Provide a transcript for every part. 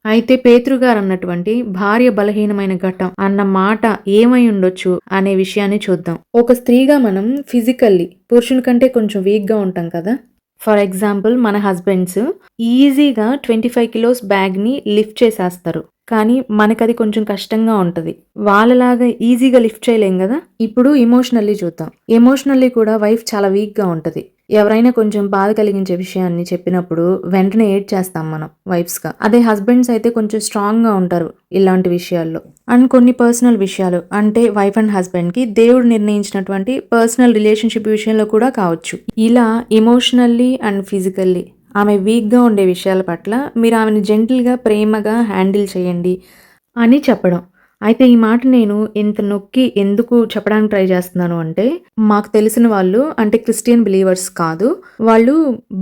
అయితే పేతురు గారు అన్నటువంటి భార్య బలహీనమైన ఘట్టం అన్న మాట ఏమై ఉండొచ్చు అనే విషయాన్ని చూద్దాం. ఒక స్త్రీగా మనం ఫిజికల్లీ పురుషుని కంటే కొంచెం వీక్ గా ఉంటాం కదా. ఫర్ ఎగ్జాంపుల్ మన హస్బెండ్స్ ఈజీగా 25 కిలోస్ బ్యాగ్ ని లిఫ్ట్ చేసేస్తారు. కానీ మనకది కొంచెం కష్టంగా ఉంటది. వాళ్ళలాగా ఈజీగా లిఫ్ట్ చేయలేం గదా. ఇప్పుడు ఎమోషనల్లీ చూద్దాం. ఎమోషనల్లీ కూడా వైఫ్ చాలా వీక్ గా ఉంటది. ఎవరైనా కొంచెం బాధ కలిగించే విషయాన్ని చెప్పినప్పుడు వెంటనే ఏడ్చేస్తాం మనం వైఫ్స్‌గా. అదే హస్బెండ్స్ అయితే కొంచెం స్ట్రాంగ్‌గా ఉంటారు ఇలాంటి విషయాల్లో. అండ్ కొన్ని పర్సనల్ విషయాలు అంటే వైఫ్ అండ్ హస్బెండ్‌కి దేవుడు నిర్ణయించినటువంటి పర్సనల్ రిలేషన్‌షిప్ విషయంలో కూడా కావచ్చు. ఇలా ఎమోషనల్లీ అండ్ ఫిజికల్లీ ఆమె వీక్‌గా ఉండే విషయాల పట్ల మీరు ఆమెని జెంటిల్‌గా, ప్రేమగా హ్యాండిల్ చేయండి అని చెప్పడం. అయితే ఈ మాట నేను ఇంత నొక్కి ఎందుకు చెప్పడానికి ట్రై చేస్తున్నాను అంటే, మాకు తెలిసిన వాళ్ళు అంటే క్రిస్టియన్ బిలీవర్స్ కాదు. వాళ్ళు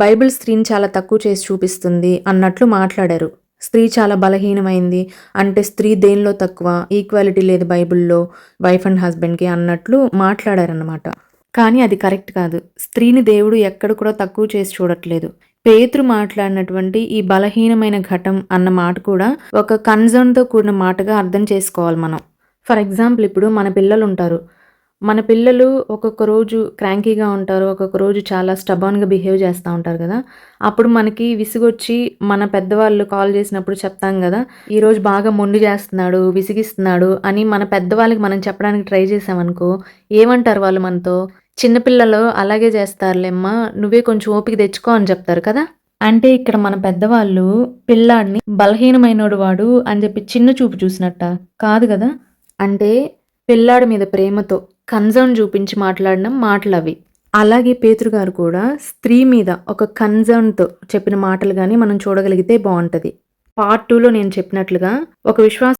బైబిల్ స్త్రీని చాలా తక్కువ చేసి చూపిస్తుంది అన్నట్లు మాట్లాడారు. స్త్రీ చాలా బలహీనమైంది. అంటే స్త్రీ దేనిలో తక్కువ, ఈక్వాలిటీ లేదు బైబిల్‌లో వైఫ్ అండ్ హస్బెండ్‌కి అన్నట్లు మాట్లాడారన్నమాట. కానీ అది కరెక్ట్ కాదు. స్త్రీని దేవుడు ఎక్కడ కూడా తక్కువ చేసి చూడట్లేదు. పేతురు మాట్లాడినటువంటి ఈ బలహీనమైన ఘటం అన్న మాట కూడా ఒక కన్సర్న్‌తో కూడిన మాటగా అర్థం చేసుకోవాలి మనం. ఫర్ ఎగ్జాంపుల్ ఇప్పుడు మన పిల్లలుంటారు. మన పిల్లలు ఒక్కొక్క రోజు క్రాంకీగా ఉంటారు. ఒక్కొక్క రోజు చాలా స్టబర్న్‌గా బిహేవ్ చేస్తా ఉంటారు గదా. అప్పుడు మనకి విసుగొచ్చి మన పెద్దవాళ్ళు కాల్ చేసినప్పుడు చెప్తాం గదా, ఈరోజు బాగా మొండి చేస్తున్నాడు, విసిగిస్తున్నాడు అని మన పెద్దవాళ్ళకి మనం చెప్పడానికి ట్రై చేశామనుకో, ఏమంటారు వాళ్ళు మనతో? చిన్న పిల్లలు అలాగే చేస్తారులేమ్మా, నువ్వే కొంచెం ఓపిక తెచ్చుకో అని చెప్తారు కదా. అంటే ఇక్కడ మన పెద్దవాళ్ళు పిల్లాడిని బలహీనమైనోడు వాడు అని చెప్పి చిన్న చూపు చూసినట్టా? కాదు గదా. అంటే పిల్లాడి మీద ప్రేమతో కన్సర్న్ చూపించి మాట్లాడిన మాటలవి. అలాగే పేతురు గారు కూడా స్త్రీ మీద ఒక కన్సర్న్‌తో చెప్పిన మాటలు గాని మనం చూడగలిగితే బావుంటది. పార్ట్ 2లో నేను చెప్పినట్లుగా ఒక విశ్వాస